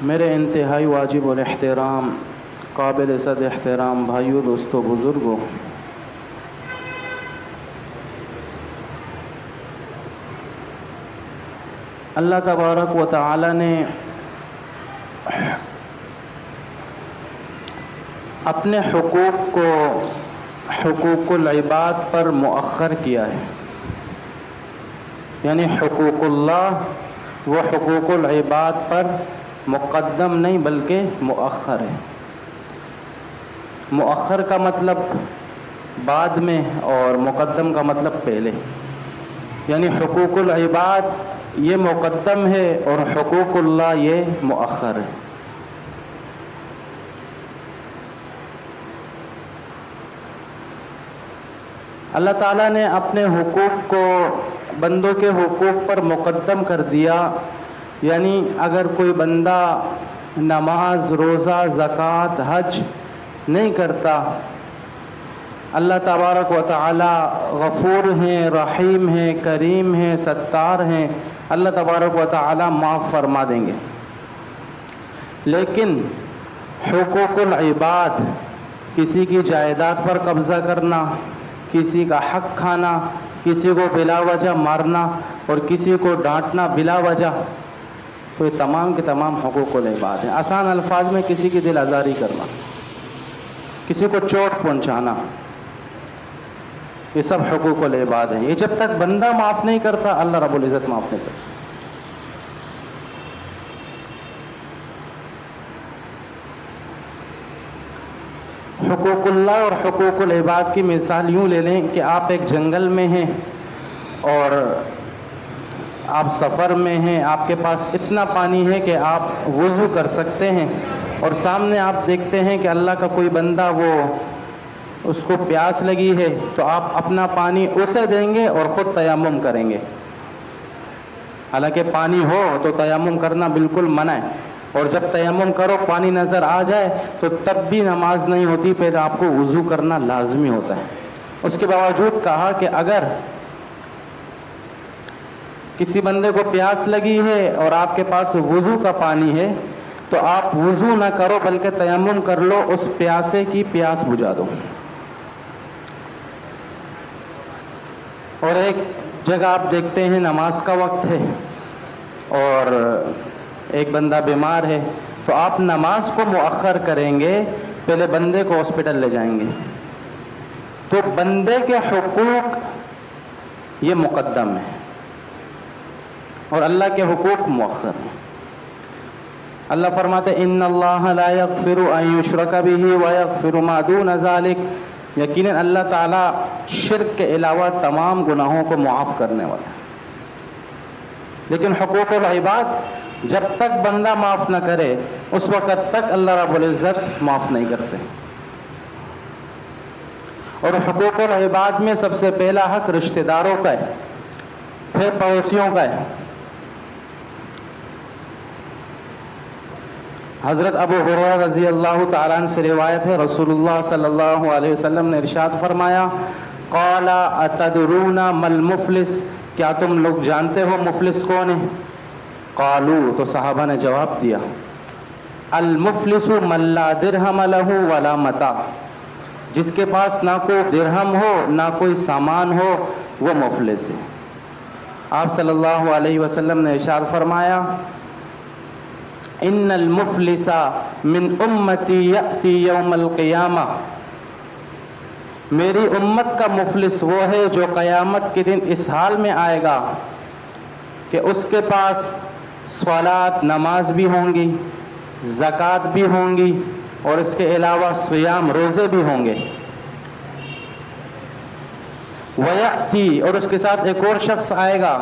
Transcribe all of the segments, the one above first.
میرے انتہائی واجب الاحترام قابل صد احترام بھائیوں، دوستوں، بزرگوں، اللہ تبارک و تعالی نے اپنے حقوق کو حقوق العباد پر مؤخر کیا ہے، یعنی حقوق اللہ وہ حقوق العباد پر مقدم نہیں بلکہ مؤخر ہے۔ مؤخر کا مطلب بعد میں اور مقدم کا مطلب پہلے، یعنی حقوق العباد یہ مقدم ہے اور حقوق اللہ یہ مؤخر ہے۔ اللہ تعالیٰ نے اپنے حقوق کو بندوں کے حقوق پر مقدم کر دیا، یعنی اگر کوئی بندہ نماز، روزہ، زکوٰۃ، حج نہیں کرتا، اللہ تبارک و تعالی غفور ہیں، رحیم ہیں، کریم ہیں، ستار ہیں، اللہ تبارک و تعالی معاف فرما دیں گے۔ لیکن حقوق العباد، کسی کی جائیداد پر قبضہ کرنا، کسی کا حق کھانا، کسی کو بلا وجہ مارنا اور کسی کو ڈانٹنا بلا وجہ، تو یہ تمام کے تمام حقوق العباد ہیں۔ آسان الفاظ میں کسی کی دل آزاری کرنا، کسی کو چوٹ پہنچانا، یہ سب حقوق العباد ہیں۔ یہ جب تک بندہ معاف نہیں کرتا، اللہ رب العزت معاف نہیں کرتا۔ حقوق اللہ اور حقوق العباد کی مثال یوں لے لیں کہ آپ ایک جنگل میں ہیں اور آپ سفر میں ہیں، آپ کے پاس اتنا پانی ہے کہ آپ وضو کر سکتے ہیں، اور سامنے آپ دیکھتے ہیں کہ اللہ کا کوئی بندہ اس کو پیاس لگی ہے، تو آپ اپنا پانی اسے دیں گے اور خود تیمم کریں گے۔ حالانکہ پانی ہو تو تیمم کرنا بالکل منع ہے، اور جب تیمم کرو پانی نظر آ جائے تو تب بھی نماز نہیں ہوتی، پھر آپ کو وضو کرنا لازمی ہوتا ہے۔ اس کے باوجود کہا کہ اگر کسی بندے کو پیاس لگی ہے اور آپ کے پاس وضو کا پانی ہے، تو آپ وضو نہ کرو بلکہ تیمم کر لو، اس پیاسے کی پیاس بجھا دو۔ اور ایک جگہ آپ دیکھتے ہیں نماز کا وقت ہے اور ایک بندہ بیمار ہے، تو آپ نماز کو مؤخر کریں گے، پہلے بندے کو ہاسپٹل لے جائیں گے۔ تو بندے کے حقوق یہ مقدم ہے اور اللہ کے حقوق مؤخر ہیں۔ اللہ فرماتے ان اللہ لا یغفر ان یشرک بہ ویغفر ما دون ذلک، یقیناً اللہ تعالیٰ شرک کے علاوہ تمام گناہوں کو معاف کرنے والا ہے۔ لیکن حقوق العباد جب تک بندہ معاف نہ کرے اس وقت تک اللہ رب العزت معاف نہیں کرتے۔ اور حقوق العباد میں سب سے پہلا حق رشتہ داروں کا ہے، پھر پڑوسیوں کا ہے۔ حضرت ابو ہریرہ رضی اللہ تعالیٰ عنہ سے روایت ہے، رسول اللہ صلی اللہ علیہ وسلم نے ارشاد فرمایا، قال اتدرون ما المفلس، کیا تم لوگ جانتے ہو مفلس کون ہے؟ قالوا، تو صحابہ نے جواب دیا، المفلس من لا درہم لہ ولا متاع، جس کے پاس نہ کوئی درہم ہو نہ کوئی سامان ہو وہ مفلس ہے۔ آپ صلی اللہ علیہ وسلم نے ارشاد فرمایا، ان المفلس من امتی یأتی یوم القیامہ، میری امت کا مفلس وہ ہے جو قیامت کے دن اس حال میں آئے گا کہ اس کے پاس صلات، نماز بھی ہوں گی، زکوٰۃ بھی ہوں گی، اور اس کے علاوہ صیام، روزے بھی ہوں گے۔ ویأتی، اور اس کے ساتھ ایک اور شخص آئے گا،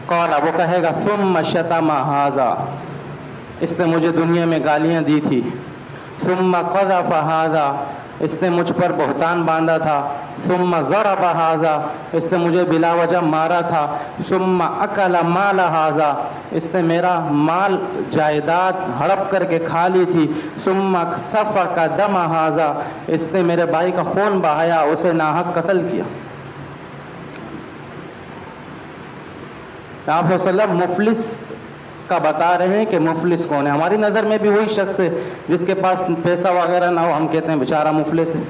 قال، وہ کہے گا، ثم شتم ھذا، اس نے مجھے دنیا میں گالیاں دی تھی، ثم قذف ھذا، اس نے مجھ پر بہتان باندھا تھا، ثم ضرب ھذا، اس نے مجھے بلا وجہ مارا تھا، ثم اکل مال ھذا، اس نے میرا مال جائیداد ہڑپ کر کے کھا لی تھی، ثم سفک دم ھذا، اس نے میرے بھائی کا خون بہایا، اسے ناحق قتل کیا۔ آپ صلی اللہ علیہ وسلم مفلس کا بتا رہے ہیں کہ مفلس کون ہے. ہماری نظر میں بھی وہی شخص ہے جس کے پاس پیسہ وغیرہ نہ ہو، ہم کہتے ہیں بیچارہ مفلس ہے.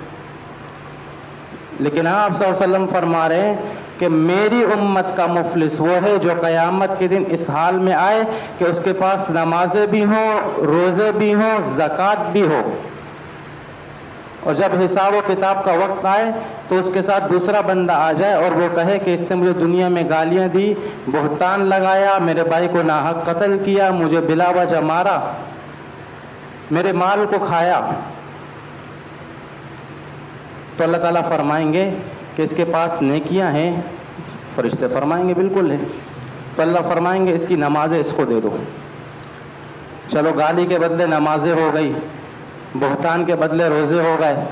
لیکن آپ صلی اللہ علیہ وسلم فرما رہے ہیں کہ میری امت کا مفلس وہ ہے جو قیامت کے دن اس حال میں آئے کہ اس کے پاس نمازیں بھی ہوں، روزے بھی ہوں، زکوٰۃ بھی ہو، اور جب حساب و کتاب کا وقت آئے تو اس کے ساتھ دوسرا بندہ آ جائے اور وہ کہے کہ اس نے مجھے دنیا میں گالیاں دی، بہتان لگایا، میرے بھائی کو ناحق قتل کیا، مجھے بلا وجہ مارا، میرے مال کو کھایا. تو اللہ تعالیٰ فرمائیں گے کہ اس کے پاس نیکیاں ہیں. فرشتے فرمائیں گے بالکل ہے. تو اللہ فرمائیں گے اس کی نمازیں اس کو دے دو. چلو گالی کے بدلے نمازیں ہو گئی، بہتان کے بدلے روزے ہو گئے.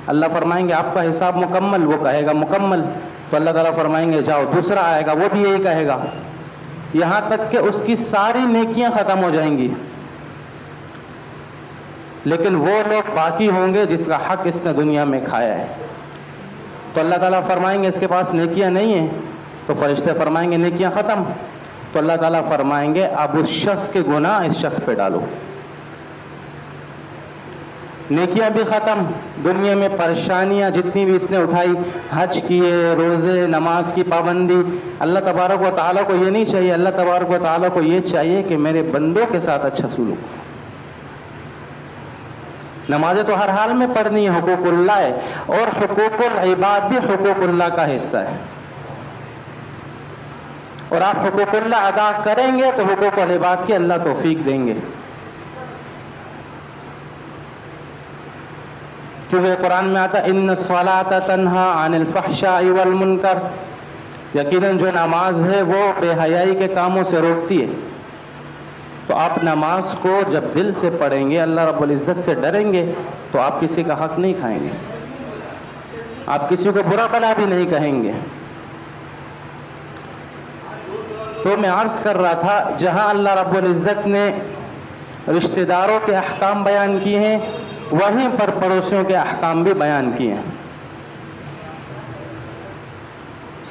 اللہ فرمائیں گے آپ کا حساب مکمل. وہ کہے گا مکمل. تو اللہ تعالیٰ فرمائیں گے جاؤ. دوسرا آئے گا، وہ بھی یہی کہے گا، یہاں تک کہ اس کی ساری نیکیاں ختم ہو جائیں گی، لیکن وہ لوگ باقی ہوں گے جس کا حق اس نے دنیا میں کھایا ہے. تو اللہ تعالیٰ فرمائیں گے اس کے پاس نیکیاں نہیں ہیں. تو فرشتے فرمائیں گے نیکیاں ختم. تو اللہ تعالیٰ فرمائیں گے اب اس شخص کے گناہ اس شخص پہ ڈالو. نیکیاں بھی ختم، دنیا میں پریشانیاں جتنی بھی اس نے اٹھائی، حج کیے، روزے، نماز کی پابندی. اللہ تبارک و تعالیٰ کو یہ نہیں چاہیے. اللہ تبارک و تعالیٰ کو یہ چاہیے کہ میرے بندوں کے ساتھ اچھا سلوک. نمازیں تو ہر حال میں پڑھنی ہے، حقوق اللہ ہے، اور حقوق العباد بھی حقوق اللہ کا حصہ ہے. اور آپ حقوق اللہ ادا کریں گے تو حقوق العباد کی اللہ توفیق دیں گے. کیونکہ قرآن میں آتا ان الصلاۃ تنہی عن الفحشاء والمنکر، یقیناً جو نماز ہے وہ بے حیائی کے کاموں سے روکتی ہے. تو آپ نماز کو جب دل سے پڑھیں گے، اللہ رب العزت سے ڈریں گے، تو آپ کسی کا حق نہیں کھائیں گے، آپ کسی کو برا بھلا بھی نہیں کہیں گے. تو میں عرض کر رہا تھا جہاں اللہ رب العزت نے رشتہ داروں کے احکام بیان کیے ہیں، وہیں پر پڑوسیوں کے احکام بھی بیان کیے ہیں.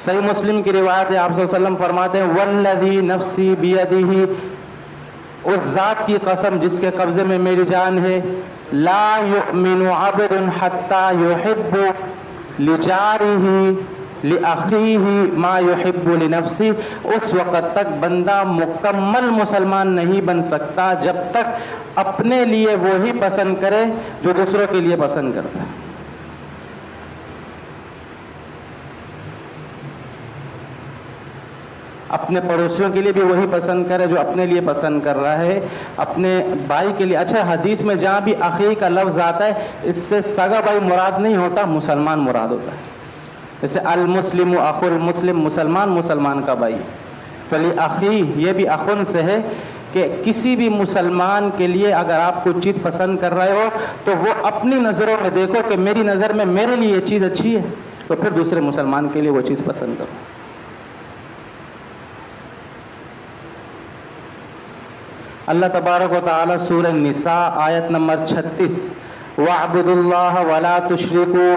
صحیح مسلم کی روایت ہے، آپ صلی اللہ علیہ وسلم فرماتے ہیں والذی نفسی بیدہ، اس ذات کی قسم جس کے قبضے میں میری جان ہے، لا یؤمن عبد حتی یحب لجارہ لأخیہ ما یحب لنفسہ، اس وقت تک بندہ مکمل مسلمان نہیں بن سکتا جب تک اپنے لیے وہی پسند کرے جو دوسروں کے لیے پسند کرتا ہے. اپنے پڑوسیوں کے لیے بھی وہی پسند کرے جو اپنے لیے پسند کر رہا ہے، اپنے بھائی کے لیے. اچھا، حدیث میں جہاں بھی اخی کا لفظ آتا ہے اس سے سگا بھائی مراد نہیں ہوتا، مسلمان مراد ہوتا ہے. جیسے المسلم اخو المسلم، مسلمان مسلمان کا بھائی. فلی اخی یہ بھی اخن سے ہے کہ کسی بھی مسلمان کے لیے اگر آپ کوئی چیز پسند کر رہے ہو تو وہ اپنی نظروں میں دیکھو کہ میری نظر میں میرے لیے یہ چیز اچھی ہے، تو پھر دوسرے مسلمان کے لیے وہ چیز پسند کرو. اللہ تبارک و تعالی سورہ النساء آیت نمبر 36 وَاعْبُدُوا اللَّهَ وَلَا تُشْرِكُوا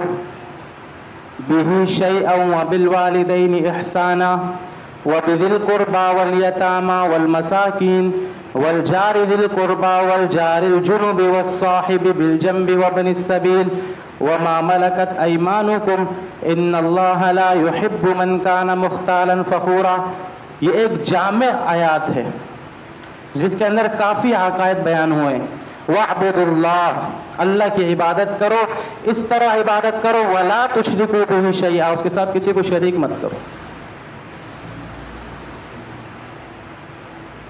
بِهِ شَيْئًا وَبِالْوَالِدَيْنِ إِحْسَانًا وَبِذِي الْقُرْبَى وَالْيَتَامَى وَالْمَسَاكِينِ وَالْجَارِ ذِي الْقُرْبَى وَالْجَارِ الْجُنُبِ وَالصَّاحِبِ بِالْجَنبِ وَابْنِ السَّبِيلِ وَمَا مَلَكَتْ أَيْمَانُكُمْ إِنَّ اللَّهَ لَا يُحِبُّ مَنْ كَانَ مُخْتَالًا فَخُورًا. یہ ایک جامع آیات ہے جس کے اندر کافی عقائد بیان ہوئے. وَاعْبُدُوا اللَّهَ، اللہ کی عبادت کرو، اس طرح عبادت کرو، وَلَا تُشْرِكُوا بِهِ شَيْئًا، اس کے ساتھ کسی کو شریک مت کرو.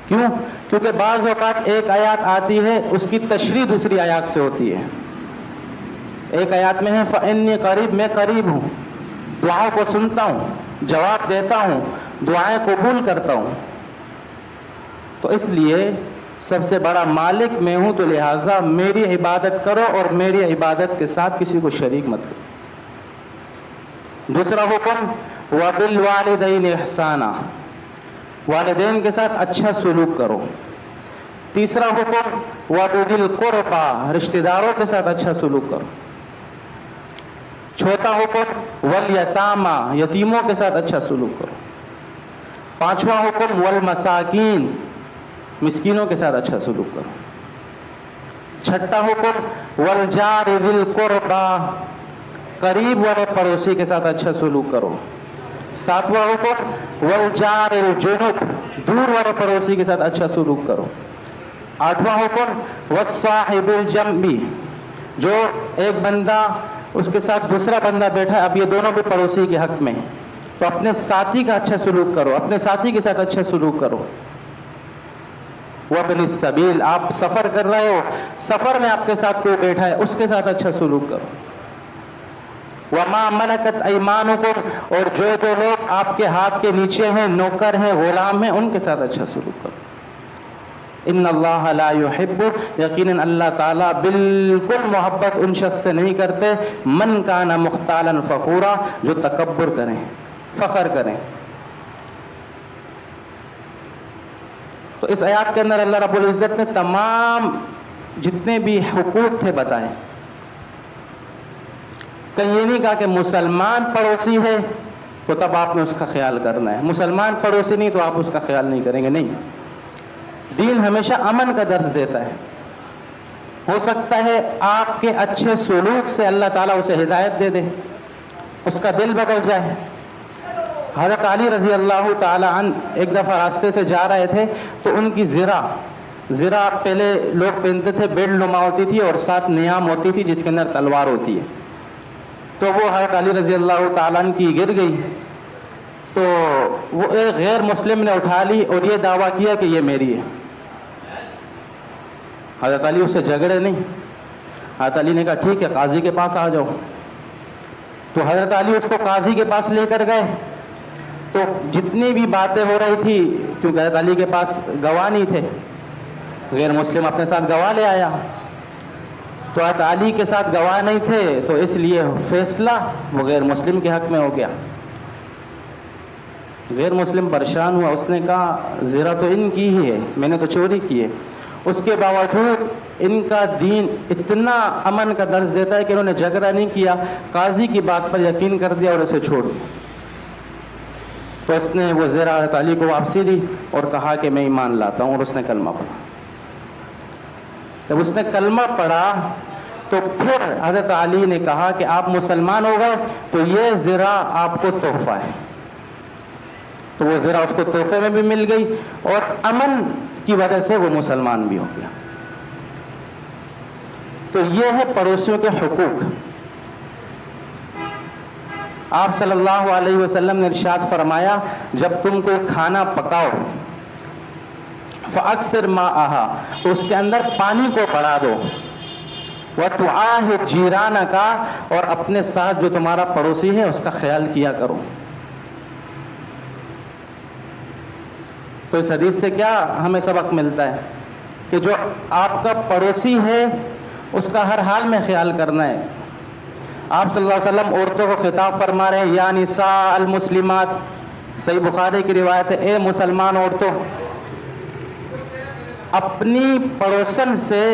کیوں؟ کیونکہ بعض اوقات ایک آیات آتی ہے اس کی تشریح دوسری آیات سے ہوتی ہے. ایک آیات میں ہے فَإِنِّي قریب، میں قریب ہوں، دعاؤں کو سنتا ہوں، جواب دیتا ہوں، دعائیں قبول کرتا ہوں. تو اس لیے سب سے بڑا مالک میں ہوں، تو لہٰذا میری عبادت کرو اور میری عبادت کے ساتھ کسی کو شریک مت کرو. دوسرا حکم وَبِالْوَالِدَيْنِ إِحْسَانًا، والدین کے ساتھ اچھا سلوک کرو. تیسرا حکم وَبِذِي الْقُرْبَى، رشتہ داروں کے ساتھ اچھا سلوک کرو. چوتھا حکم وَالْيَتَامَى، یتیموں کے ساتھ اچھا سلوک کرو. پانچواں حکم وَالْمَسَاكِينِ، مسکینوں کے ساتھ اچھا سلوک کرو. چھٹا حکم والجار ذی القربى، قریب والے پڑوسی کے ساتھ اچھا سلوک کرو. ساتواں حکم والجار الجنب، دور والے پڑوسی کے ساتھ اچھا سلوک کرو. آٹھواں حکم والصاحب الجنبی، جو ایک بندہ اس کے ساتھ دوسرا بندہ بیٹھا ہے، اب یہ دونوں بھی پڑوسی کے حق میں، تو اپنے ساتھی کا اچھا سلوک کرو، اپنے ساتھی کے ساتھ اچھا سلوک کرو. وابن السبیل، آپ سفر کر رہے ہو، سفر میں آپ کے ساتھ کوئی بیٹھا ہے، اس کے ساتھ اچھا سلوک کرو. وما ملکت ایمانکم، اور جو لوگ آپ کے ہاتھ کے نیچے ہیں، نوکر ہیں، غلام ہیں، ان کے ساتھ اچھا سلوک کرو. ان اللہ لا يحب، یقیناً اللہ تعالیٰ بالکل محبت ان شخص سے نہیں کرتے، من کان مختالا فخورا، جو تکبر کریں، فخر کریں. تو اس آیات کے اندر اللہ رب العزت نے تمام جتنے بھی حقوق تھے بتائے. کہیں یہ نہیں کہا کہ مسلمان پڑوسی ہے تو تب آپ نے اس کا خیال کرنا ہے، مسلمان پڑوسی نہیں تو آپ اس کا خیال نہیں کریں گے. نہیں، دین ہمیشہ امن کا درس دیتا ہے. ہو سکتا ہے آپ کے اچھے سلوک سے اللہ تعالیٰ اسے ہدایت دے دے، اس کا دل بدل جائے. حضرت علی رضی اللہ تعالی عنہ ایک دفعہ راستے سے جا رہے تھے تو ان کی زرہ پہلے لوگ پہنتے تھے، بیڑ نما ہوتی تھی اور ساتھ نیام ہوتی تھی جس کے اندر تلوار ہوتی ہے. تو وہ حضرت علی رضی اللہ تعالیٰ عنہ کی گر گئی، تو وہ ایک غیر مسلم نے اٹھا لی اور یہ دعویٰ کیا کہ یہ میری ہے. حضرت علی اس سے جھگڑے نہیں. حضرت علی نے کہا ٹھیک ہے، قاضی کے پاس آ جاؤ. تو حضرت علی اس کو قاضی کے پاس لے کر گئے. تو جتنی بھی باتیں ہو رہی تھی، کیونکہ حضرت علی کے پاس گواہ نہیں تھے، غیر مسلم اپنے ساتھ گواہ لے آیا، تو حضرت علی کے ساتھ گواہ نہیں تھے، تو اس لیے فیصلہ وہ غیر مسلم کے حق میں ہو گیا. غیر مسلم پریشان ہوا، اس نے کہا زرہ تو ان کی ہی ہے، میں نے تو چوری کی ہے. اس کے باوجود ان کا دین اتنا امن کا درس دیتا ہے کہ انہوں نے جھگڑا نہیں کیا، قاضی کی بات پر یقین کر دیا اور اسے چھوڑ دیا. تو اس نے وہ زرہ حضرت علی کو واپسی دی اور کہا کہ میں ایمان لاتا ہوں، اور اس نے کلمہ پڑھا. جب اس نے کلمہ پڑھا تو پھر حضرت علی نے کہا کہ آپ مسلمان ہو گئے تو یہ زرہ آپ کو تحفہ ہے. تو وہ زرہ اس کو تحفے میں بھی مل گئی اور امن کی وجہ سے وہ مسلمان بھی ہو گیا. تو یہ ہے پڑوسیوں کے حقوق. آپ صلی اللہ علیہ وسلم نے ارشاد فرمایا جب تم کوئی کھانا پکاؤ فاکثر ماءها، تو اس کے اندر پانی کو بڑھا دو. وتعاهد جیرانک، اور اپنے ساتھ جو تمہارا پڑوسی ہے اس کا خیال کیا کرو. تو اس حدیث سے کیا ہمیں سبق ملتا ہے کہ جو آپ کا پڑوسی ہے اس کا ہر حال میں خیال کرنا ہے. آپ صلی اللہ علیہ وسلم عورتوں کو خطاب فرما رہے ہیں، یا نساء المسلمات، صحیح بخاری کی روایت ہے، اے مسلمان عورتوں، اپنی پڑوسن سے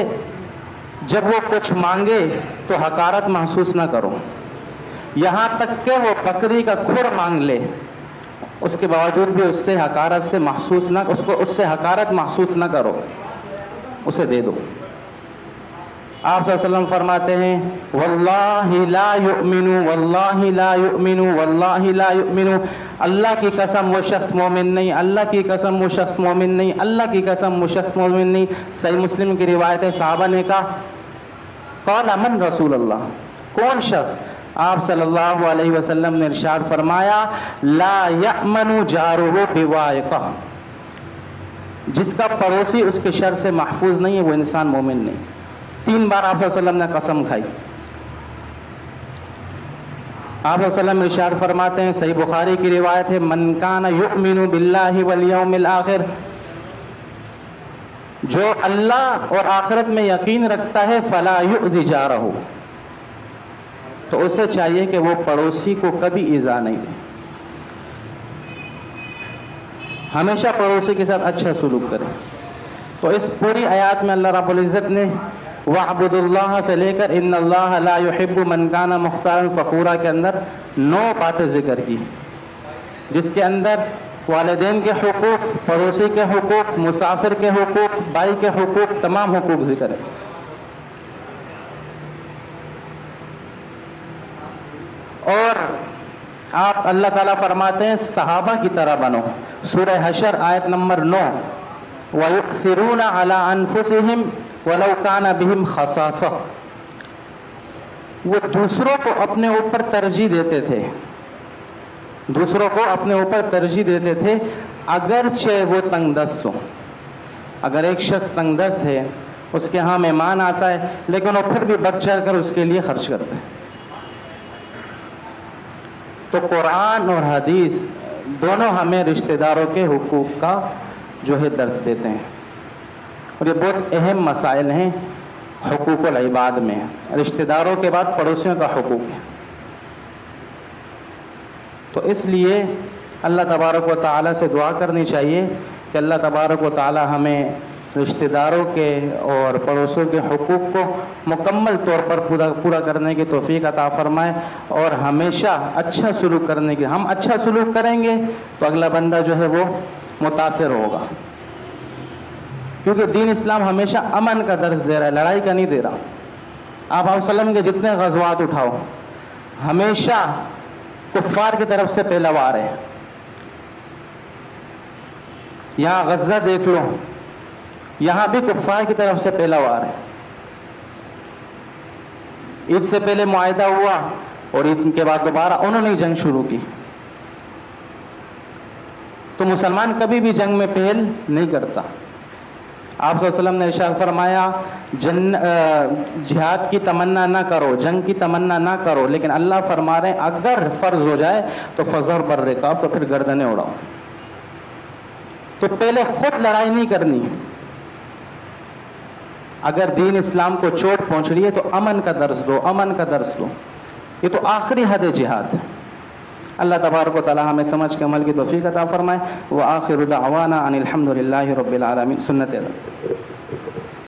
جب وہ کچھ مانگے تو حقارت محسوس نہ کرو. یہاں تک کہ وہ بکری کا کھر مانگ لے، اس کے باوجود بھی اس سے حقارت محسوس نہ کرو، اسے دے دو. آپ صلی اللہ علیہ وسلم فرماتے ہیں واللہ لا یؤمن، واللہ لا یؤمن، واللہ لا یؤمن، اللہ کی قسم وہ شخص مومن نہیں، اللہ کی قسم وہ شخص مومن نہیں، اللہ کی قسم وہ شخص مومن نہیں. صحیح مسلم کی روایت ہے، صحابہ نے کہا قال من رسول اللہ، کون شخص؟ آپ صلی اللہ علیہ وسلم نے ارشاد فرمایا لا یأمن جارہ بوائقہ، جس کا پڑوسی اس کے شر سے محفوظ نہیں ہے وہ انسان مومن نہیں. 3 بار آپ صلی اللہ علیہ وسلم نے قسم کھائی. آپ صلی اللہ علیہ وسلم ارشاد فرماتے ہیں، صحیح بخاری کی روایت ہے، من کان یؤمن باللہ والیوم الآخر، جو اللہ اور آخرت میں یقین رکھتا ہے فلا یؤذی جارہ، تو اسے چاہیے کہ وہ پڑوسی کو کبھی ایذا نہیں دے، ہمیشہ پڑوسی کے ساتھ اچھا سلوک کرے. تو اس پوری آیات میں اللہ رب العزت نے وَاعْبُدُوا اللَّهَ سے لے کر ان اللہ لا يحب من کان مختالا فخورا کے اندر 9 باتیں ذکر کی، جس کے اندر والدین کے حقوق، پڑوسی کے حقوق، مسافر کے حقوق، بھائی کے حقوق، تمام حقوق ذکر ہے۔ اور آپ اللہ تعالیٰ فرماتے ہیں صحابہ کی طرح بنو، سورہ حشر آیت نمبر 9، وَيُؤْثِرُونَ عَلَىٰ أَنفُسِهِمْ وَلَوْ كَانَ بِهِمْ خَصَاصَةٌ، وہ دوسروں کو اپنے اوپر ترجیح دیتے تھے، دوسروں کو اپنے اوپر ترجیح دیتے تھے اگرچہ وہ تنگ دست ہو۔ اگر ایک شخص تنگ دست ہے، اس کے ہاں مہمان آتا ہے، لیکن وہ پھر بھی بڑھ چڑھ کر اس کے لیے خرچ کرتے ہیں۔ تو قرآن اور حدیث دونوں ہمیں رشتہ داروں کے حقوق کا جو ہے درس دیتے ہیں، اور یہ بہت اہم مسائل ہیں حقوق العباد میں۔ رشتہ داروں کے بعد پڑوسیوں کا حقوق ہے۔ تو اس لیے اللہ تبارک و تعالیٰ سے دعا کرنی چاہیے کہ اللہ تبارک و تعالیٰ ہمیں رشتہ داروں کے اور پڑوسوں کے حقوق کو مکمل طور پر پورا کرنے کی توفیق عطا فرمائے، اور ہمیشہ اچھا سلوک کرنے کی۔ ہم اچھا سلوک کریں گے تو اگلا بندہ جو ہے وہ متاثر ہوگا، کیونکہ دین اسلام ہمیشہ امن کا درس دے رہا ہے، لڑائی کا نہیں دے رہا۔ آپ علیہ وسلم کے جتنے غزوات اٹھاؤ، ہمیشہ کفار کی طرف سے پہلا وار ہے۔ یہاں غزہ دیکھ لو، یہاں بھی کفار کی طرف سے پہلا وار ہے۔ عید سے پہلے معاہدہ ہوا اور عید کے بعد دوبارہ انہوں نے جنگ شروع کی۔ تو مسلمان کبھی بھی جنگ میں پہل نہیں کرتا۔ آپ صلی اللہ علیہ وسلم نے ارشاد فرمایا جہاد کی تمنا نہ کرو، جنگ کی تمنا نہ کرو، لیکن اللہ فرما رہے ہیں اگر فرض ہو جائے تو فضر بر رقاب، تو پھر گردنیں اڑاؤ۔ تو پہلے خود لڑائی نہیں کرنی۔ اگر دین اسلام کو چوٹ پہنچ رہی ہے تو امن کا درس دو، امن کا درس دو۔ یہ تو آخری حد جہاد ہے۔ اللہ تبارک و تعالی ہمیں سمجھ کے عمل کی توفیق عطا فرمائے۔ وآخر دعوانا ان الحمد للہ رب العالمین۔ سنت